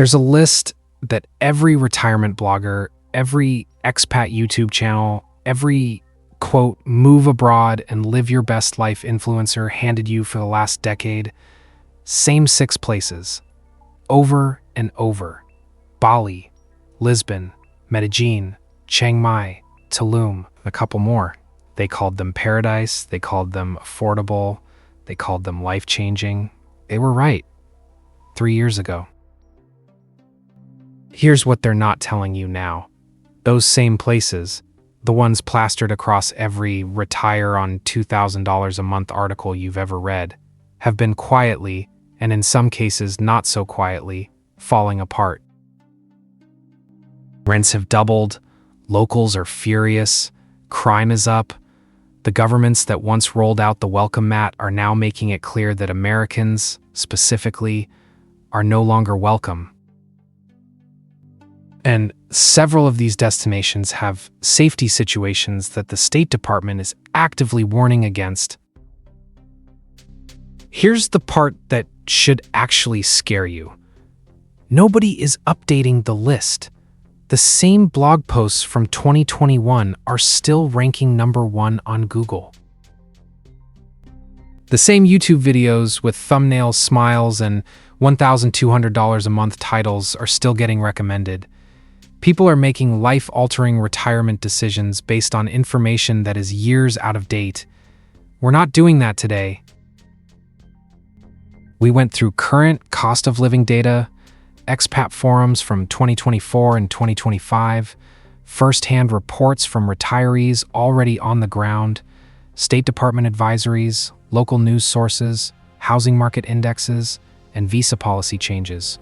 There's a list that every retirement blogger, every expat YouTube channel, every quote, move abroad and live your best life influencer handed you for the last decade. Same 6 places. Over and over. Bali, Lisbon, Medellín, Chiang Mai, Tulum, a couple more. They called them paradise, they called them affordable, they called them life-changing. They were right 3 years ago. Here's what they're not telling you now. Those same places, the ones plastered across every retire on $2,000 a month article you've ever read, have been quietly, and in some cases not so quietly, falling apart. Rents have doubled, locals are furious, crime is up. The governments that once rolled out the welcome mat are now making it clear that Americans, specifically, are no longer welcome. And several of these destinations have safety situations that the State Department is actively warning against. Here's the part that should actually scare you. Nobody is updating the list. The same blog posts from 2021 are still ranking #1 on Google. The same YouTube videos with thumbnails, smiles, and $1,200 a month titles are still getting recommended. People are making life-altering retirement decisions based on information that is years out of date. We're not doing that today. We went through current cost of living data, expat forums from 2024 and 2025, first-hand reports from retirees already on the ground, State Department advisories, local news sources, housing market indexes, and visa policy changes.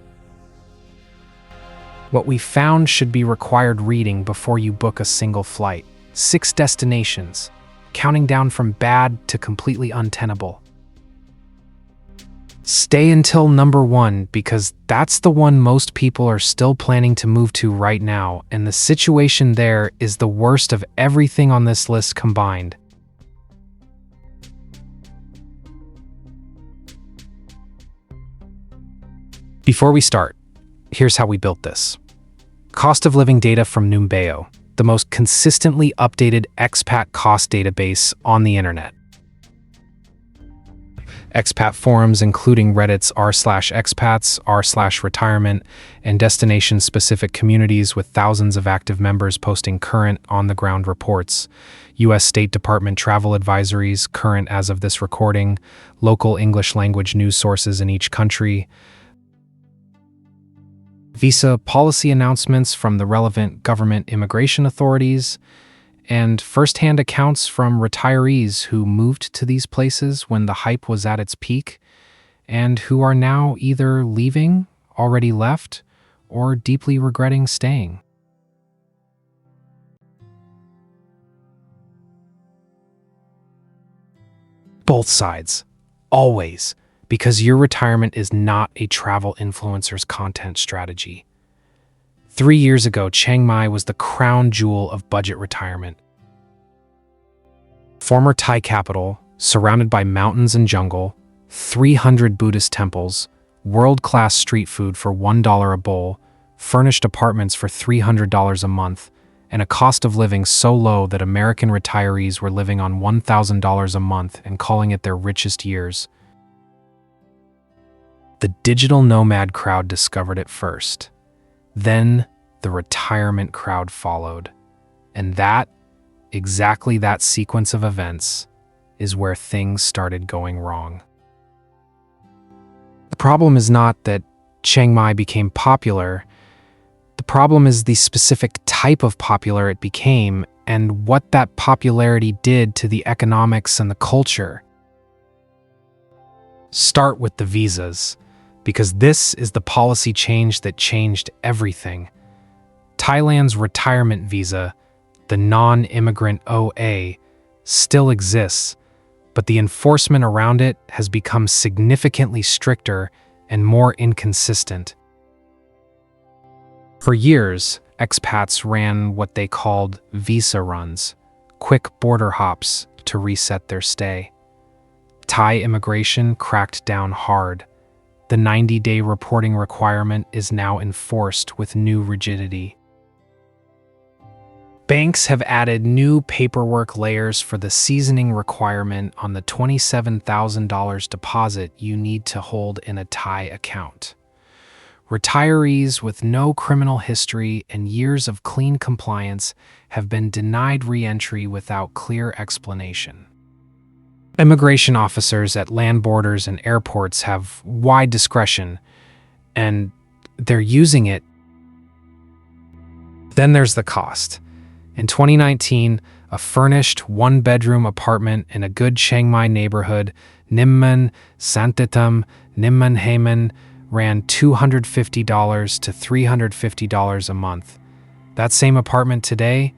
What we found should be required reading before you book a single flight. 6 destinations, counting down from bad to completely untenable. Stay until #1 because that's the one most people are still planning to move to right now, and the situation there is the worst of everything on this list combined. Before we start, here's how we built this. Cost of living data from Numbeo, the most consistently updated expat cost database on the internet. Expat forums including Reddit's r/expats, r/retirement, and destination-specific communities with thousands of active members posting current, on-the-ground reports. U.S. State Department travel advisories, current as of this recording, local English language news sources in each country, visa policy announcements from the relevant government immigration authorities, and first-hand accounts from retirees who moved to these places when the hype was at its peak, and who are now either leaving, already left, or deeply regretting staying. Both sides, always, because your retirement is not a travel influencer's content strategy. 3 years ago, Chiang Mai was the crown jewel of budget retirement. Former Thai capital, surrounded by mountains and jungle, 300 Buddhist temples, world-class street food for $1 a bowl, furnished apartments for $300 a month, and a cost of living so low that American retirees were living on $1,000 a month and calling it their richest years. The digital nomad crowd discovered it first. Then the retirement crowd followed. And exactly that sequence of events, is where things started going wrong. The problem is not that Chiang Mai became popular. The problem is the specific type of popular it became and what that popularity did to the economics and the culture. Start with the visas, because this is the policy change that changed everything. Thailand's retirement visa, the non-immigrant OA, still exists, but the enforcement around it has become significantly stricter and more inconsistent. For years, expats ran what they called visa runs, quick border hops to reset their stay. Thai immigration cracked down hard. The 90-day reporting requirement is now enforced with new rigidity. Banks have added new paperwork layers for the seasoning requirement on the $27,000 deposit you need to hold in a Thai account. Retirees with no criminal history and years of clean compliance have been denied re-entry without clear explanation. Immigration officers at land borders and airports have wide discretion, and they're using it. Then there's the cost. In 2019, a furnished one-bedroom apartment in a good Chiang Mai neighborhood, Nimman Santitam Nimman Hayman, ran $250 to $350 a month. That same apartment today,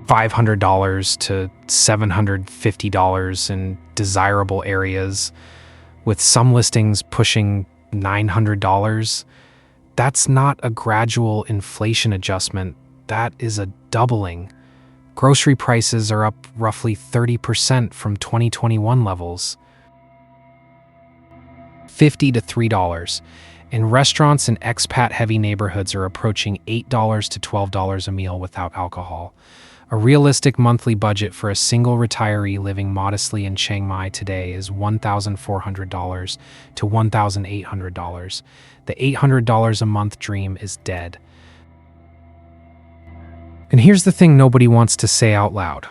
$500 to $750 in desirable areas, with some listings pushing $900. That's not a gradual inflation adjustment, that is a doubling. Grocery prices are up roughly 30% from 2021 levels. $50 to $3. And restaurants in expat-heavy neighborhoods are approaching $8 to $12 a meal without alcohol. A realistic monthly budget for a single retiree living modestly in Chiang Mai today is $1,400 to $1,800. The $800 a month dream is dead. And here's the thing nobody wants to say out loud.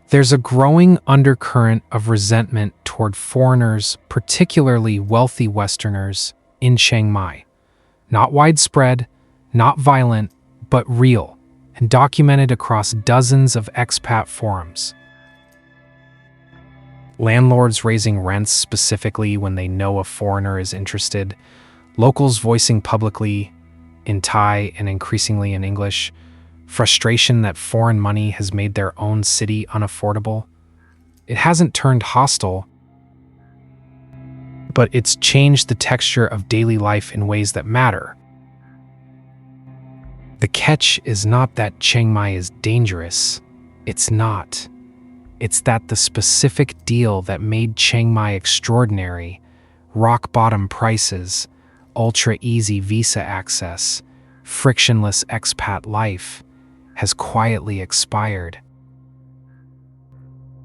There's a growing undercurrent of resentment toward foreigners, particularly wealthy Westerners, in Chiang Mai. Not widespread, not violent, but real, and documented across dozens of expat forums. Landlords raising rents specifically when they know a foreigner is interested, locals voicing publicly in Thai and increasingly in English, frustration that foreign money has made their own city unaffordable. It hasn't turned hostile, but it's changed the texture of daily life in ways that matter. The catch is not that Chiang Mai is dangerous. It's not. It's that the specific deal that made Chiang Mai extraordinary, rock-bottom prices, ultra-easy visa access, frictionless expat life, has quietly expired.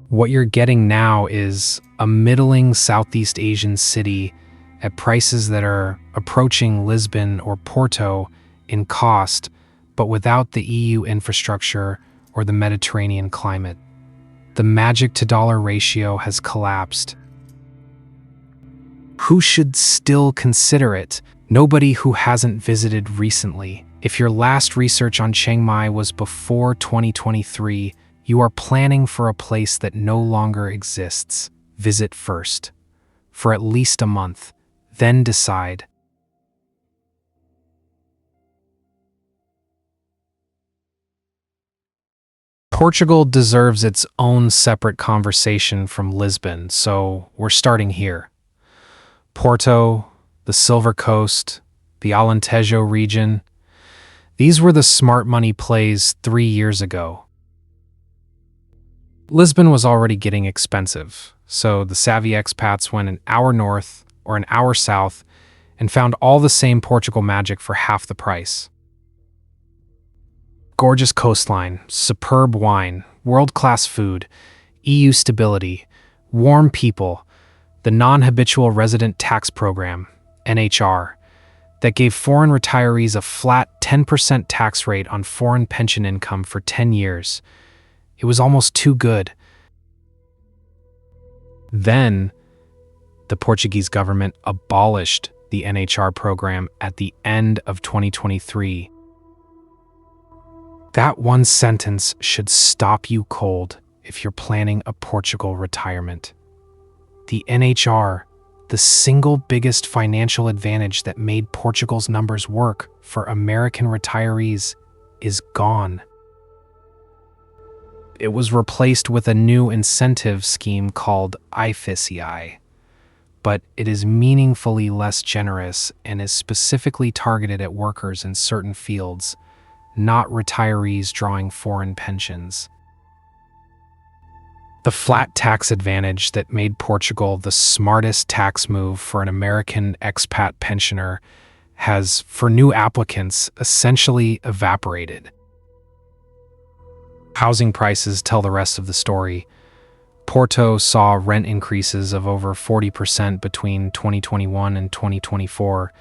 What you're getting now is a middling Southeast Asian city at prices that are approaching Lisbon or Porto in cost, but without the EU infrastructure or the Mediterranean climate. The magic to dollar ratio has collapsed. Who should still consider it? Nobody who hasn't visited recently. If your last research on Chiang Mai was before 2023, you are planning for a place that no longer exists. Visit first, for at least a month, then decide. Portugal deserves its own separate conversation from Lisbon, so we're starting here. Porto, the Silver Coast, the Alentejo region, these were the smart money plays 3 years ago. Lisbon was already getting expensive, so the savvy expats went an hour north or an hour south and found all the same Portugal magic for half the price. Gorgeous coastline, superb wine, world-class food, EU stability, warm people, the non-habitual resident tax program, NHR, that gave foreign retirees a flat 10% tax rate on foreign pension income for 10 years. It was almost too good. Then, the Portuguese government abolished the NHR program at the end of 2023. That one sentence should stop you cold if you're planning a Portugal retirement. The NHR, the single biggest financial advantage that made Portugal's numbers work for American retirees, is gone. It was replaced with a new incentive scheme called IFICI, but it is meaningfully less generous and is specifically targeted at workers in certain fields, not retirees drawing foreign pensions. The flat tax advantage that made Portugal the smartest tax move for an American expat pensioner has, for new applicants, essentially evaporated. Housing prices tell the rest of the story. Porto saw rent increases of over 40% between 2021 and 2024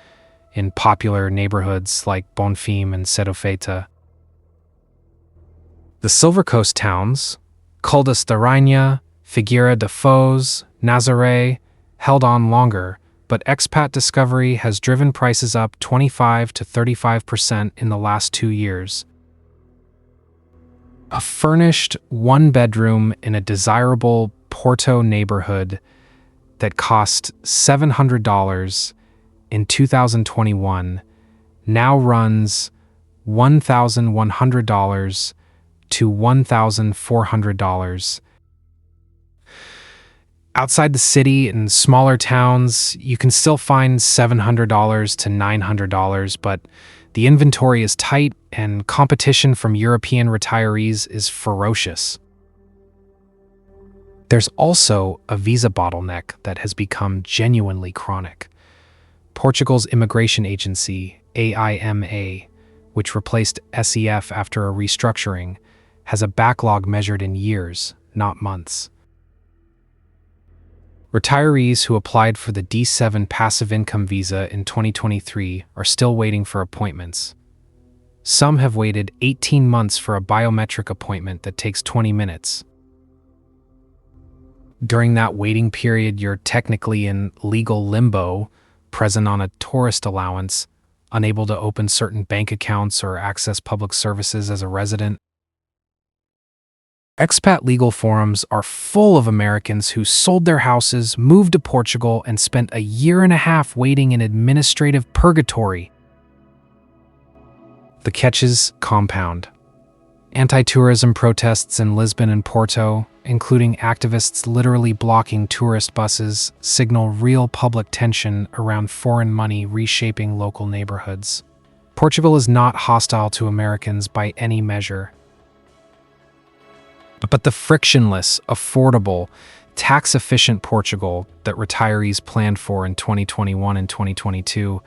in popular neighborhoods like Bonfim and Sedofeita. The Silver Coast towns, Caldas da Rainha, Figueira da Foz, Nazaré, held on longer, but expat discovery has driven prices up 25 to 35% in the last 2 years. A furnished one-bedroom in a desirable Porto neighborhood that cost $700 in 2021 now runs $1,100 to $1,400. Outside the city in smaller towns, you can still find $700 to $900, but the inventory is tight and competition from European retirees is ferocious. There's also a visa bottleneck that has become genuinely chronic. Portugal's immigration agency, AIMA, which replaced SEF after a restructuring, has a backlog measured in years, not months. Retirees who applied for the D7 passive income visa in 2023 are still waiting for appointments. Some have waited 18 months for a biometric appointment that takes 20 minutes. During that waiting period, you're technically in legal limbo, present on a tourist allowance, unable to open certain bank accounts or access public services as a resident. Expat legal forums are full of Americans who sold their houses, moved to Portugal, and spent a year and a half waiting in administrative purgatory. The catches compound. Anti-tourism protests in Lisbon and Porto, including activists literally blocking tourist buses, signal real public tension around foreign money reshaping local neighborhoods. Portugal is not hostile to Americans by any measure. But the frictionless, affordable, tax-efficient Portugal that retirees planned for in 2021 and 2022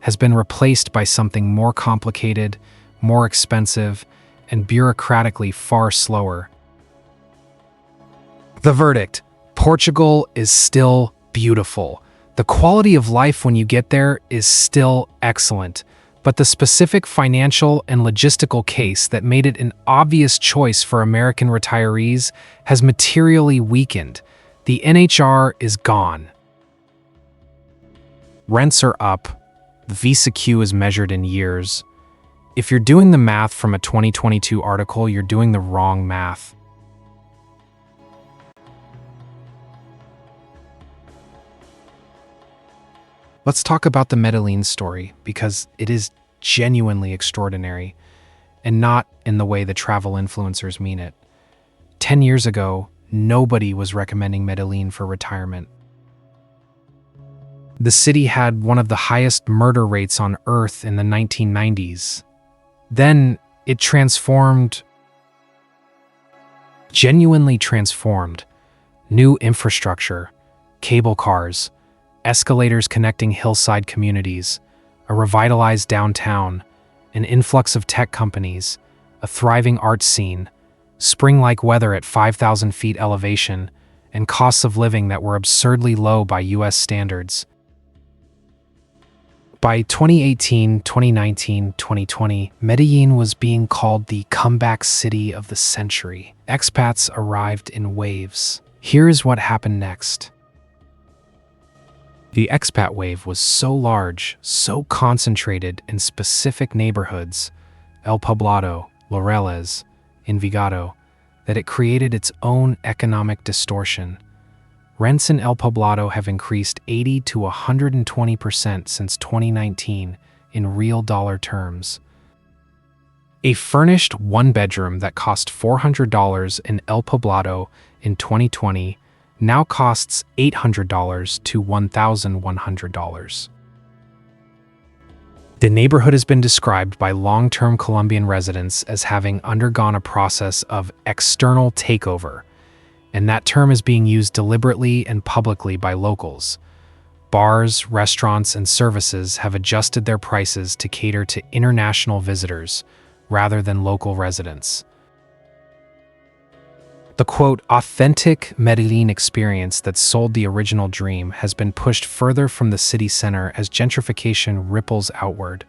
has been replaced by something more complicated, more expensive, and bureaucratically far slower. The verdict: Portugal is still beautiful. The quality of life when you get there is still excellent. But the specific financial and logistical case that made it an obvious choice for American retirees has materially weakened. The NHR is gone. Rents are up. The visa queue is measured in years. If you're doing the math from a 2022 article, you're doing the wrong math. Let's talk about the Medellín story, because it is genuinely extraordinary, and not in the way the travel influencers mean it. 10 years ago, nobody was recommending Medellín for retirement. The city had one of the highest murder rates on Earth in the 1990s. Then it transformed, genuinely transformed. New infrastructure, cable cars, escalators connecting hillside communities, a revitalized downtown, an influx of tech companies, a thriving art scene, spring-like weather at 5,000 feet elevation, and costs of living that were absurdly low by US standards. By 2018, 2019, 2020, Medellín was being called the comeback city of the century. Expats arrived in waves. Here is what happened next. The expat wave was so large, so concentrated in specific neighborhoods, El Poblado, Laureles, Envigado, that it created its own economic distortion. Rents in El Poblado have increased 80 to 120% since 2019 in real dollar terms. A furnished one-bedroom that cost $400 in El Poblado in 2020 now costs $800 to $1,100. The neighborhood has been described by long-term Colombian residents as having undergone a process of external takeover. and that term is being used deliberately and publicly by locals. Bars, restaurants, and services have adjusted their prices to cater to international visitors rather than local residents. The quote, authentic Medellín experience that sold the original dream has been pushed further from the city center as gentrification ripples outward.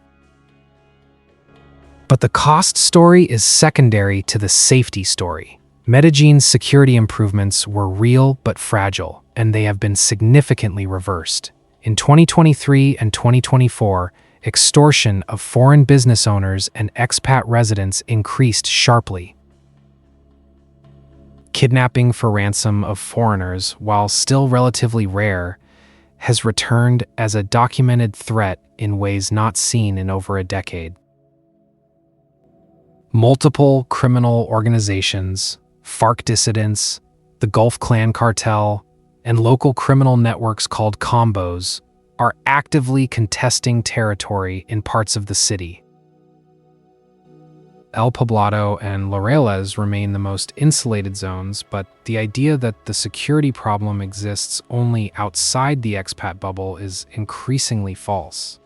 But the cost story is secondary to the safety story. Medellín's security improvements were real but fragile, and they have been significantly reversed. In 2023 and 2024, extortion of foreign business owners and expat residents increased sharply. Kidnapping for ransom of foreigners, while still relatively rare, has returned as a documented threat in ways not seen in over a decade. Multiple criminal organizations, FARC dissidents, the Gulf Clan cartel, and local criminal networks called combos are actively contesting territory in parts of the city. El Poblado and Laureles remain the most insulated zones, but the idea that the security problem exists only outside the expat bubble is increasingly false.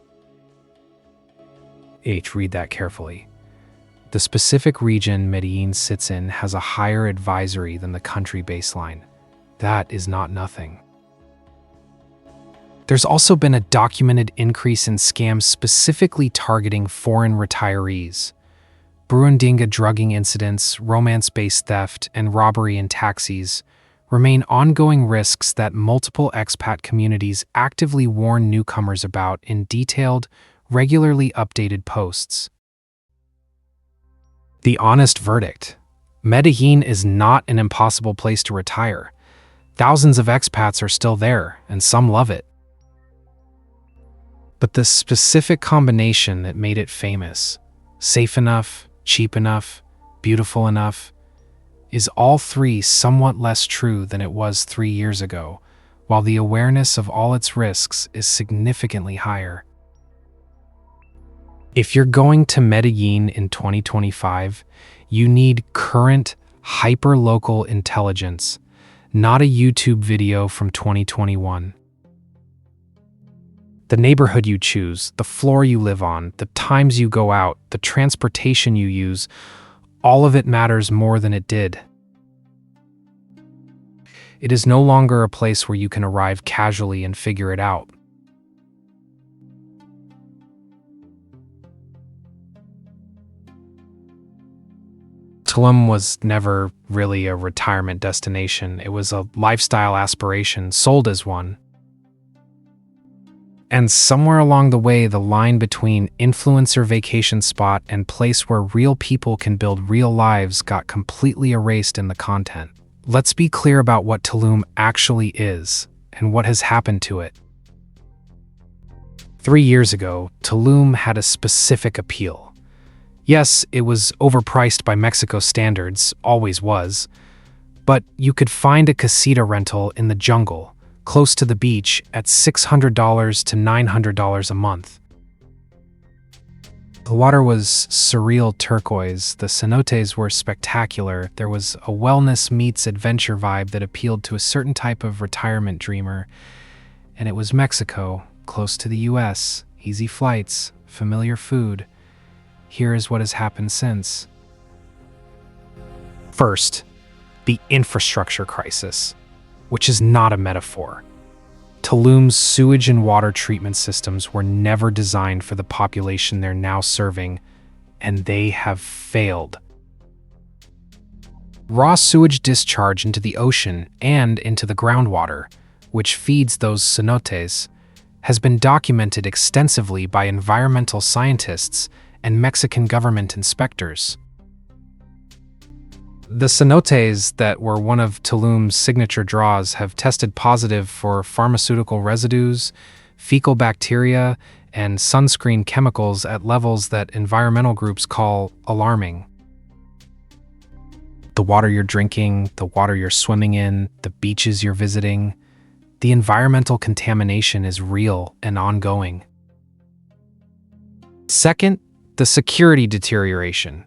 Read that carefully. The specific region Medellín sits in has a higher advisory than the country baseline. That is not nothing. There's also been a documented increase in scams specifically targeting foreign retirees. Burundinga drugging incidents, romance-based theft, and robbery in taxis remain ongoing risks that multiple expat communities actively warn newcomers about in detailed, regularly updated posts. The honest verdict: Medellín is not an impossible place to retire. Thousands of expats are still there, and some love it. But the specific combination that made it famous, safe enough, cheap enough, beautiful enough, is all three somewhat less true than it was 3 years ago, while the awareness of all its risks is significantly higher. If you're going to Medellín in 2025, you need current, hyper-local intelligence, not a YouTube video from 2021. The neighborhood you choose, the floor you live on, the times you go out, the transportation you use, all of it matters more than it did. It is no longer a place where you can arrive casually and figure it out. Tulum was never really a retirement destination. It was a lifestyle aspiration, sold as one. And somewhere along the way, the line between influencer vacation spot and place where real people can build real lives got completely erased in the content. Let's be clear about what Tulum actually is and what has happened to it. 3 years ago, Tulum had a specific appeal. Yes, it was overpriced by Mexico standards, always was, but you could find a casita rental in the jungle, close to the beach, at $600 to $900 a month. The water was surreal turquoise, the cenotes were spectacular, there was a wellness meets adventure vibe that appealed to a certain type of retirement dreamer, and it was Mexico, close to the US, easy flights, familiar food. Here is what has happened since. First, the infrastructure crisis, which is not a metaphor. Tulum's sewage and water treatment systems were never designed for the population they're now serving, and they have failed. Raw sewage discharge into the ocean and into the groundwater, which feeds those cenotes, has been documented extensively by environmental scientists and Mexican government inspectors. The cenotes that were one of Tulum's signature draws have tested positive for pharmaceutical residues, fecal bacteria, and sunscreen chemicals at levels that environmental groups call alarming. The water you're drinking, the water you're swimming in, the beaches you're visiting, the environmental contamination is real and ongoing. Second, the security deterioration.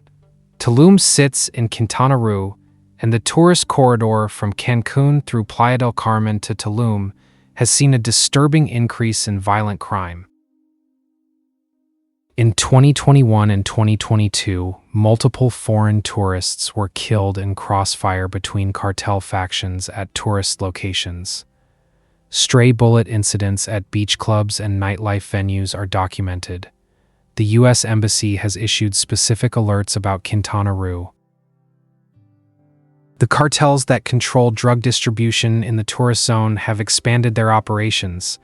Tulum sits in Quintana Roo, and the tourist corridor from Cancun through Playa del Carmen to Tulum has seen a disturbing increase in violent crime. In 2021 and 2022, multiple foreign tourists were killed in crossfire between cartel factions at tourist locations. Stray bullet incidents at beach clubs and nightlife venues are documented. The U.S. Embassy has issued specific alerts about Quintana Roo. The cartels that control drug distribution in the tourist zone have expanded their operations,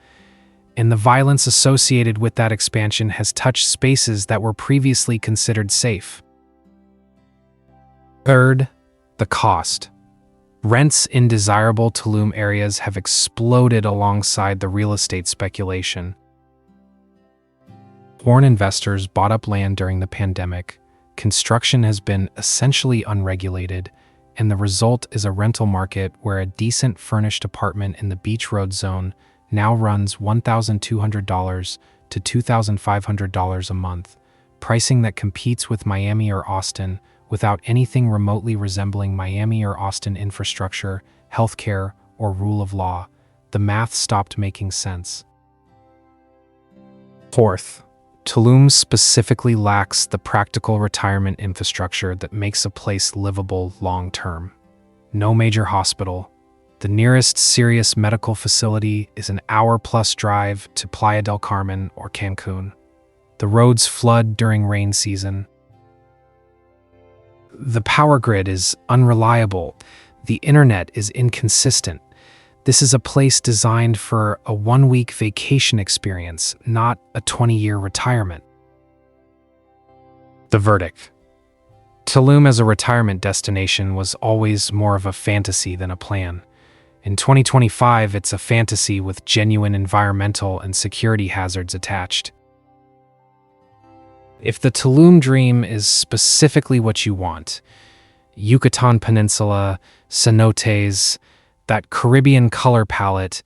and the violence associated with that expansion has touched spaces that were previously considered safe. Third, the cost. Rents in desirable Tulum areas have exploded alongside the real estate speculation. Foreign investors bought up land during the pandemic. Construction has been essentially unregulated, and the result is a rental market where a decent furnished apartment in the Beach Road zone now runs $1,200 to $2,500 a month, pricing that competes with Miami or Austin without anything remotely resembling Miami or Austin infrastructure, healthcare, or rule of law. The math stopped making sense. Fourth, Tulum specifically lacks the practical retirement infrastructure that makes a place livable long-term. No major hospital. The nearest serious medical facility is an hour-plus drive to Playa del Carmen or Cancun. The roads flood during rain season. The power grid is unreliable. The internet is inconsistent. This is a place designed for a one-week vacation experience, not a 20-year retirement. The verdict. Tulum as a retirement destination was always more of a fantasy than a plan. In 2025, it's a fantasy with genuine environmental and security hazards attached. If the Tulum dream is specifically what you want, Yucatan Peninsula, cenotes, that Caribbean color palette,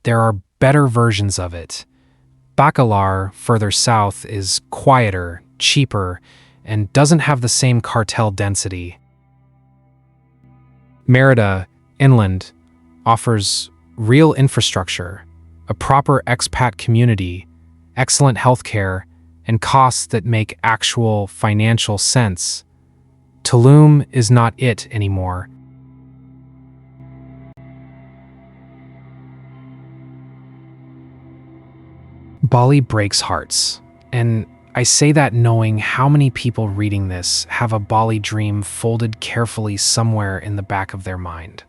there are better versions of it. Bacalar, further south, is quieter, cheaper, and doesn't have the same cartel density. Merida, inland, offers real infrastructure, a proper expat community, excellent healthcare, and costs that make actual financial sense. Tulum is not it anymore. Bali breaks hearts, and I say that knowing how many people reading this have a Bali dream folded carefully somewhere in the back of their mind.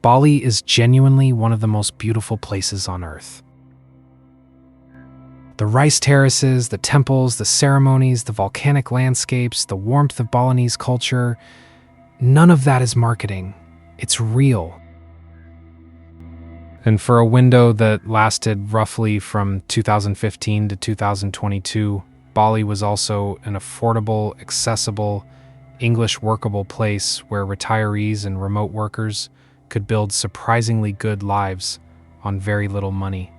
Bali is genuinely one of the most beautiful places on earth. The rice terraces, the temples, the ceremonies, the volcanic landscapes, the warmth of Balinese culture, none of that is marketing. It's real. And for a window that lasted roughly from 2015 to 2022, Bali was also an affordable, accessible, English workable place where retirees and remote workers could build surprisingly good lives on very little money.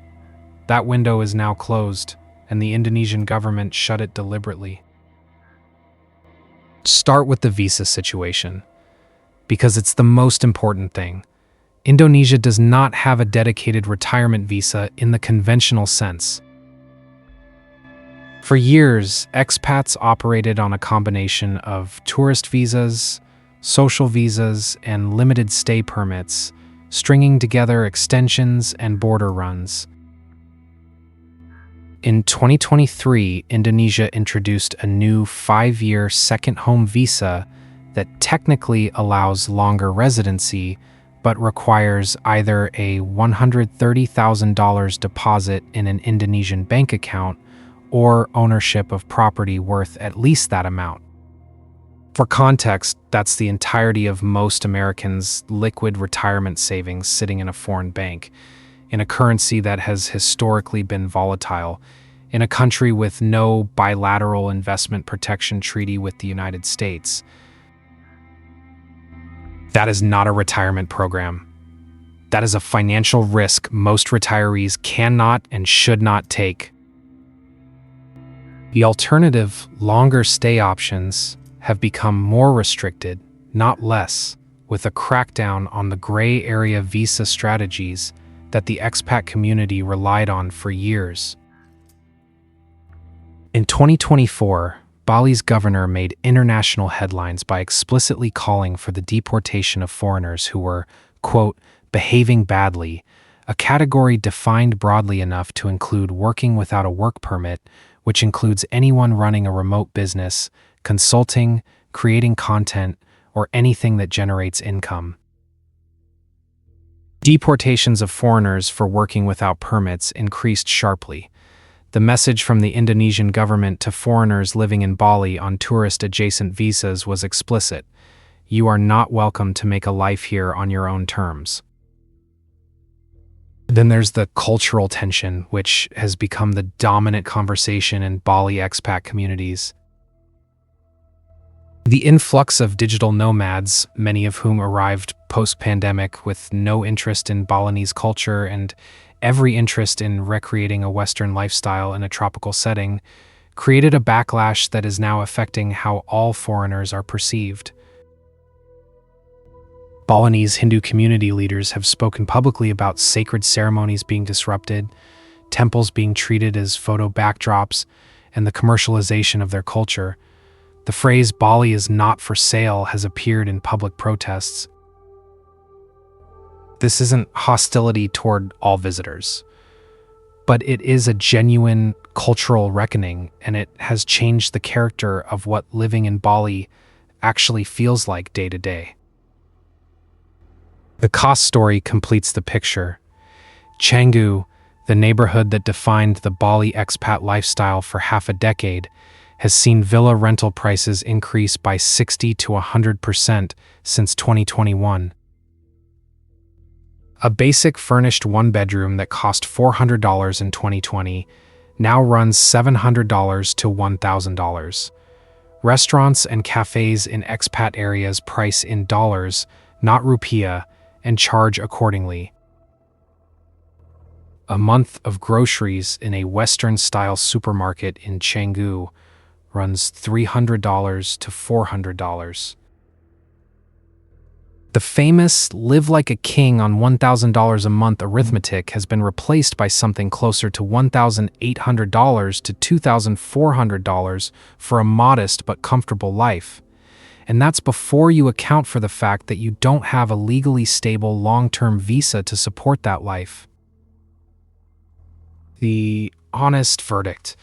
That window is now closed, and the Indonesian government shut it deliberately. Start with the visa situation, because it's the most important thing. Indonesia does not have a dedicated retirement visa in the conventional sense. For years, expats operated on a combination of tourist visas, social visas, and limited stay permits, stringing together extensions and border runs. In 2023, Indonesia introduced a new 5-year second home visa that technically allows longer residency, but requires either a $130,000 deposit in an Indonesian bank account or ownership of property worth at least that amount. For context, that's the entirety of most Americans' liquid retirement savings sitting in a foreign bank, in a currency that has historically been volatile, in a country with no bilateral investment protection treaty with the United States. That is not a retirement program. That is a financial risk most retirees cannot and should not take. The alternative, longer stay options have become more restricted, not less, with a crackdown on the gray area visa strategies that the expat community relied on for years. In 2024, Bali's governor made international headlines by explicitly calling for the deportation of foreigners who were, quote, behaving badly, a category defined broadly enough to include working without a work permit, which includes anyone running a remote business, consulting, creating content, or anything that generates income. Deportations of foreigners for working without permits increased sharply. The message from the Indonesian government to foreigners living in Bali on tourist-adjacent visas was explicit. You are not welcome to make a life here on your own terms. Then there's the cultural tension, which has become the dominant conversation in Bali expat communities. The influx of digital nomads, many of whom arrived post-pandemic with no interest in Balinese culture and every interest in recreating a Western lifestyle in a tropical setting, created a backlash that is now affecting how all foreigners are perceived. Balinese Hindu community leaders have spoken publicly about sacred ceremonies being disrupted, temples being treated as photo backdrops, and the commercialization of their culture. The phrase "Bali is not for sale" has appeared in public protests. This isn't hostility toward all visitors, but it is a genuine cultural reckoning, and it has changed the character of what living in Bali actually feels like day to day. The cost story completes the picture. Canggu, the neighborhood that defined the Bali expat lifestyle for half a decade, has seen villa rental prices increase by 60 to 100% since 2021. A basic furnished one-bedroom that cost $400 in 2020 now runs $700 to $1,000. Restaurants and cafes in expat areas price in dollars, not rupiah, and charge accordingly. A month of groceries in a Western-style supermarket in Canggu runs $300 to $400. The famous live like a king on $1,000 a month arithmetic has been replaced by something closer to $1,800 to $2,400 for a modest but comfortable life. And that's before you account for the fact that you don't have a legally stable long-term visa to support that life. The honest verdict: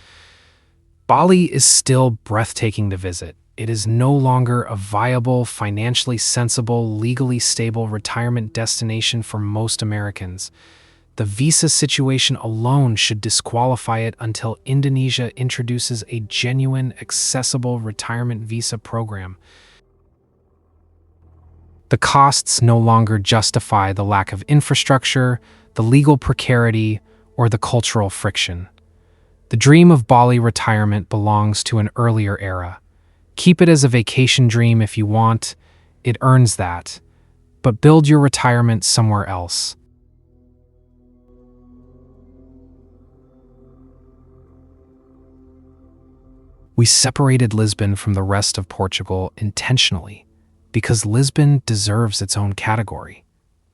Bali is still breathtaking to visit. It is no longer a viable, financially sensible, legally stable retirement destination for most Americans. The visa situation alone should disqualify it until Indonesia introduces a genuine, accessible retirement visa program. The costs no longer justify the lack of infrastructure, the legal precarity, or the cultural friction. The dream of Bali retirement belongs to an earlier era. Keep it as a vacation dream if you want, it earns that, but build your retirement somewhere else. We separated Lisbon from the rest of Portugal intentionally, because Lisbon deserves its own category.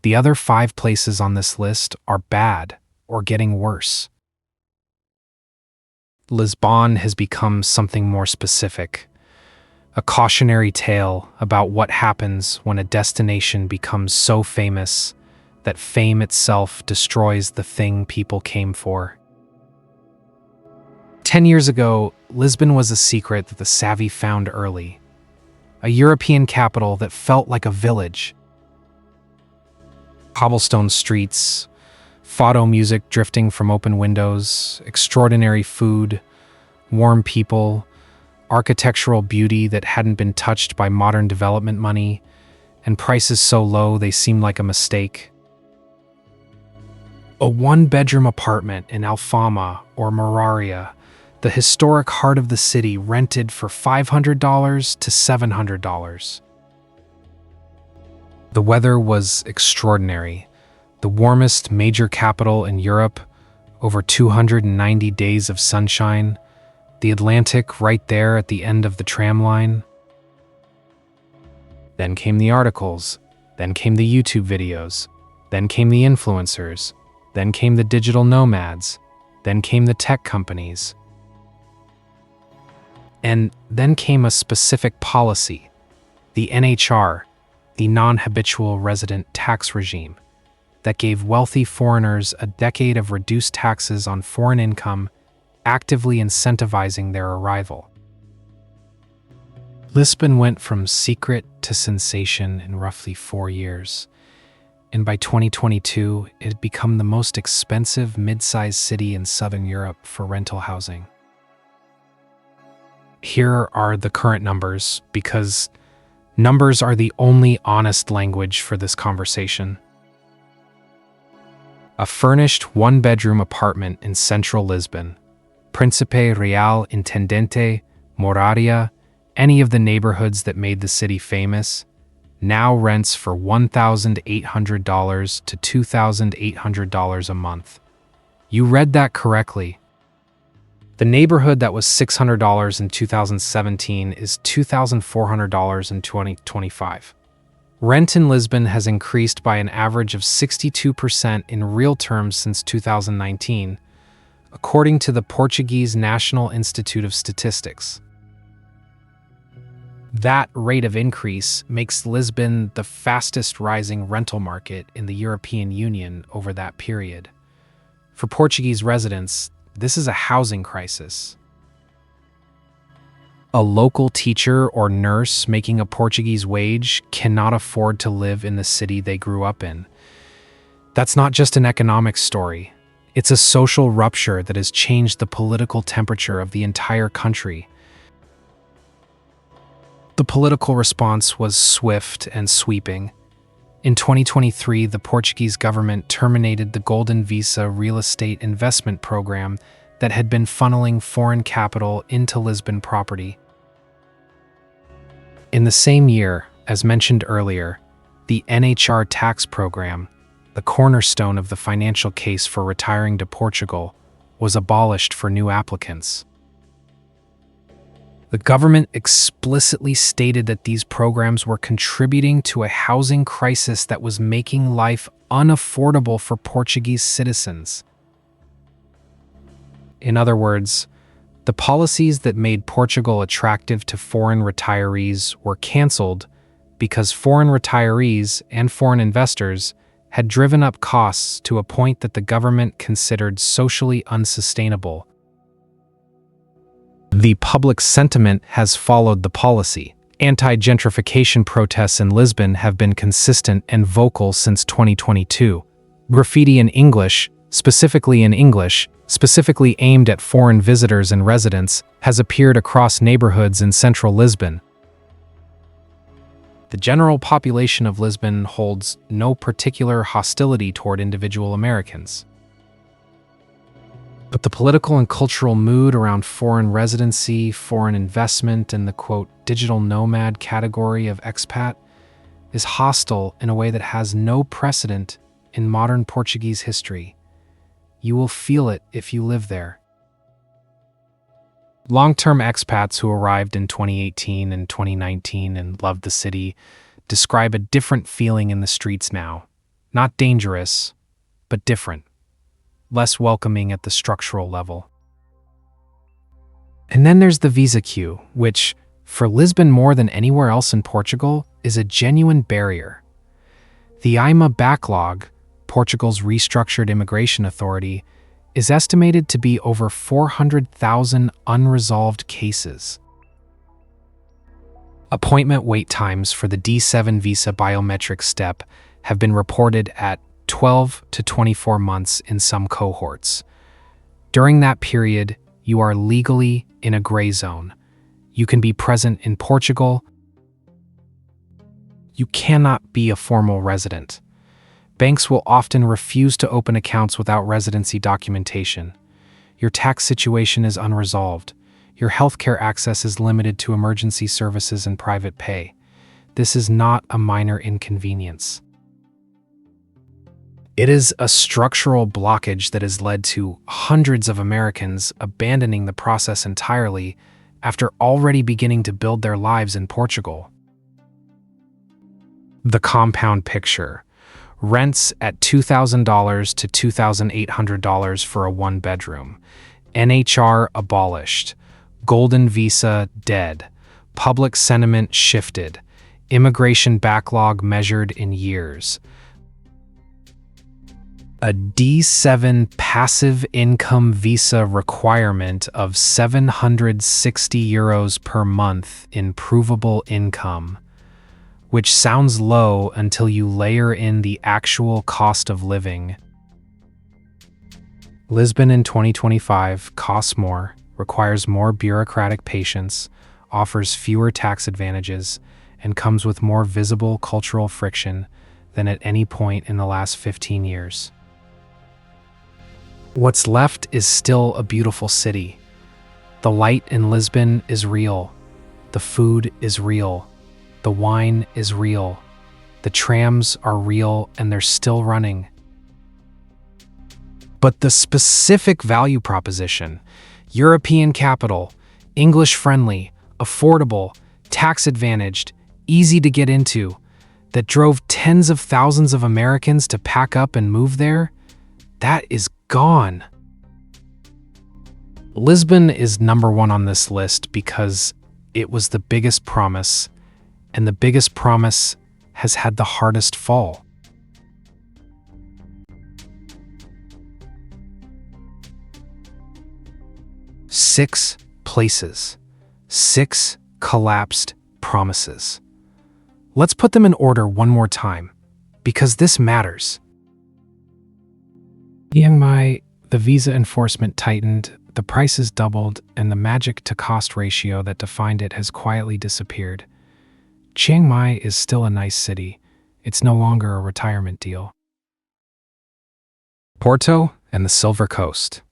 The other 5 places on this list are bad or getting worse. Lisbon has become something more specific. A cautionary tale about what happens when a destination becomes so famous that fame itself destroys the thing people came for. 10 years ago, Lisbon was a secret that the savvy found early. A European capital that felt like a village. Cobblestone streets, fado music drifting from open windows, extraordinary food, warm people, architectural beauty that hadn't been touched by modern development money, and prices so low they seemed like a mistake. A one-bedroom apartment in Alfama or Moraria, the historic heart of the city, rented for $500 to $700. The weather was extraordinary. The warmest major capital in Europe, over 290 days of sunshine, the Atlantic right there at the end of the tram line. Then came the articles. Then came the YouTube videos. Then came the influencers. Then came the digital nomads. Then came the tech companies. And then came a specific policy, the NHR, the non-habitual resident tax regime, that gave wealthy foreigners a decade of reduced taxes on foreign income, actively incentivizing their arrival. Lisbon went from secret to sensation in roughly 4 years, and by 2022, it had become the most expensive mid-sized city in southern Europe for rental housing. Here are the current numbers, because numbers are the only honest language for this conversation. A furnished one-bedroom apartment in central Lisbon, Príncipe Real, Intendente, Moraria, any of the neighborhoods that made the city famous, now rents for $1,800 to $2,800 a month. You read that correctly. The neighborhood that was $600 in 2017 is $2,400 in 2025. Rent in Lisbon has increased by an average of 62% in real terms since 2019, according to the Portuguese National Institute of Statistics. That rate of increase makes Lisbon the fastest rising rental market in the European Union over that period. For Portuguese residents, this is a housing crisis. A local teacher or nurse making a Portuguese wage cannot afford to live in the city they grew up in. That's not just an economic story. It's a social rupture that has changed the political temperature of the entire country. The political response was swift and sweeping. In 2023, the Portuguese government terminated the Golden Visa real estate investment program that had been funneling foreign capital into Lisbon property. In the same year, as mentioned earlier, the NHR tax program, the cornerstone of the financial case for retiring to Portugal, was abolished for new applicants. The government explicitly stated that these programs were contributing to a housing crisis that was making life unaffordable for Portuguese citizens. In other words, the policies that made Portugal attractive to foreign retirees were canceled because foreign retirees and foreign investors had driven up costs to a point that the government considered socially unsustainable. The public sentiment has followed the policy. Anti-gentrification protests in Lisbon have been consistent and vocal since 2022. Graffiti in English, specifically aimed at foreign visitors and residents, has appeared across neighborhoods in central Lisbon. The general population of Lisbon holds no particular hostility toward individual Americans. But the political and cultural mood around foreign residency, foreign investment, and the quote, digital nomad category of expat is hostile in a way that has no precedent in modern Portuguese history. You will feel it if you live there. Long-term expats who arrived in 2018 and 2019 and loved the city describe a different feeling in the streets now. Not dangerous, but different. Less welcoming at the structural level. And then there's the visa queue, which, for Lisbon more than anywhere else in Portugal, is a genuine barrier. The IMA backlog, Portugal's restructured immigration authority, is estimated to be over 400,000 unresolved cases. Appointment wait times for the D7 visa biometric step have been reported at 12 to 24 months in some cohorts. During that period, you are legally in a gray zone. You can be present in Portugal. You cannot be a formal resident. Banks will often refuse to open accounts without residency documentation. Your tax situation is unresolved. Your healthcare access is limited to emergency services and private pay. This is not a minor inconvenience. It is a structural blockage that has led to hundreds of Americans abandoning the process entirely after already beginning to build their lives in Portugal. The compound picture. Rents at $2,000 to $2,800 for a one-bedroom. NHR abolished. Golden visa dead. Public sentiment shifted. Immigration backlog measured in years. A D7 passive income visa requirement of €760 per month in provable income, which sounds low until you layer in the actual cost of living. Lisbon in 2025 costs more, requires more bureaucratic patience, offers fewer tax advantages, and comes with more visible cultural friction than at any point in the last 15 years. What's left is still a beautiful city. The light in Lisbon is real. The food is real. The wine is real. The trams are real and they're still running. But the specific value proposition, European capital, English-friendly, affordable, tax-advantaged, easy to get into, that drove tens of thousands of Americans to pack up and move there, that is gone. Lisbon is number one on this list because it was the biggest promise, and the biggest promise has had the hardest fall. Six places. 6 collapsed promises. Let's put them in order one more time, because this matters. Chiang Mai, the visa enforcement tightened, the prices doubled, and the magic to cost ratio that defined it has quietly disappeared. Chiang Mai is still a nice city. It's no longer a retirement deal. Porto and the Silver Coast.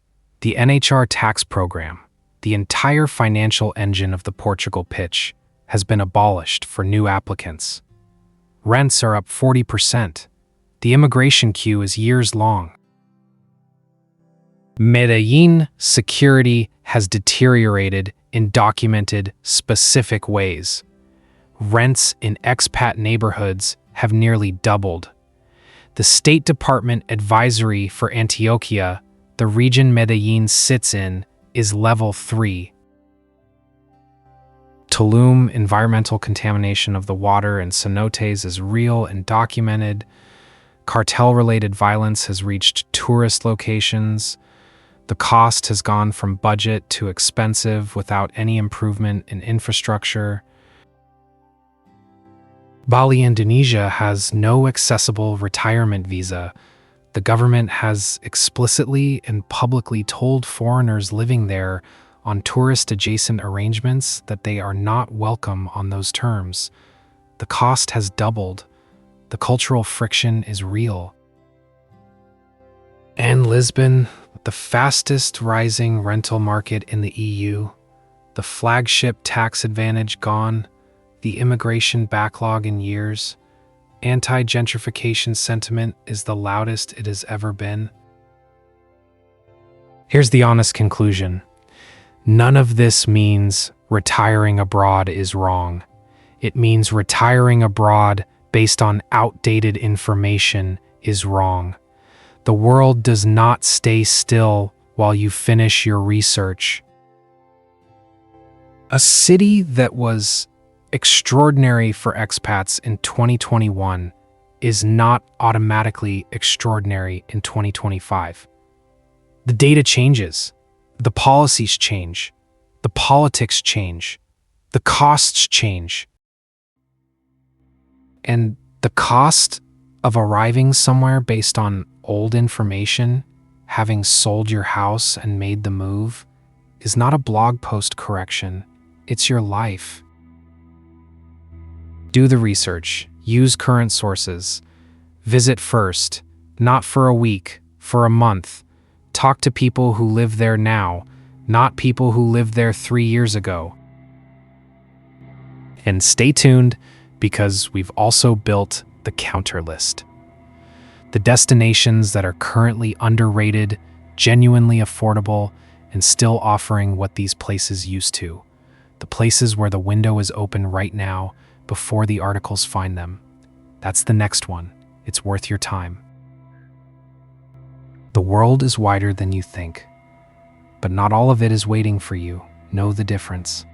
The NHR tax program, the entire financial engine of the Portugal pitch, has been abolished for new applicants. Rents are up 40%. The immigration queue is years long. Medellín security has deteriorated in documented, specific ways. Rents in expat neighborhoods have nearly doubled. The State Department advisory for Antioquia, the region Medellín sits in, is level 3. Tulum, environmental contamination of the water and cenotes is real and documented. Cartel-related violence has reached tourist locations. The cost has gone from budget to expensive without any improvement in infrastructure. Bali, Indonesia has no accessible retirement visa. The government has explicitly and publicly told foreigners living there on tourist-adjacent arrangements that they are not welcome on those terms. The cost has doubled. The cultural friction is real. And Lisbon, the fastest rising rental market in the EU, the flagship tax advantage gone, the immigration backlog in years, anti-gentrification sentiment is the loudest it has ever been. Here's the honest conclusion. None of this means retiring abroad is wrong. It means retiring abroad based on outdated information is wrong. The world does not stay still while you finish your research. A city that was extraordinary for expats in 2021 is not automatically extraordinary in 2025. The data changes, the policies change, the politics change, the costs change. And the cost of arriving somewhere based on old information, having sold your house and made the move, is not a blog post correction, it's your life. Do the research, use current sources, visit first, not for a week, for a month. Talk to people who live there now, not people who lived there 3 years ago. And stay tuned, because we've also built the counter list. The destinations that are currently underrated, genuinely affordable, and still offering what these places used to. The places where the window is open right now, before the articles find them. That's the next one. It's worth your time. The world is wider than you think, but not all of it is waiting for you. Know the difference.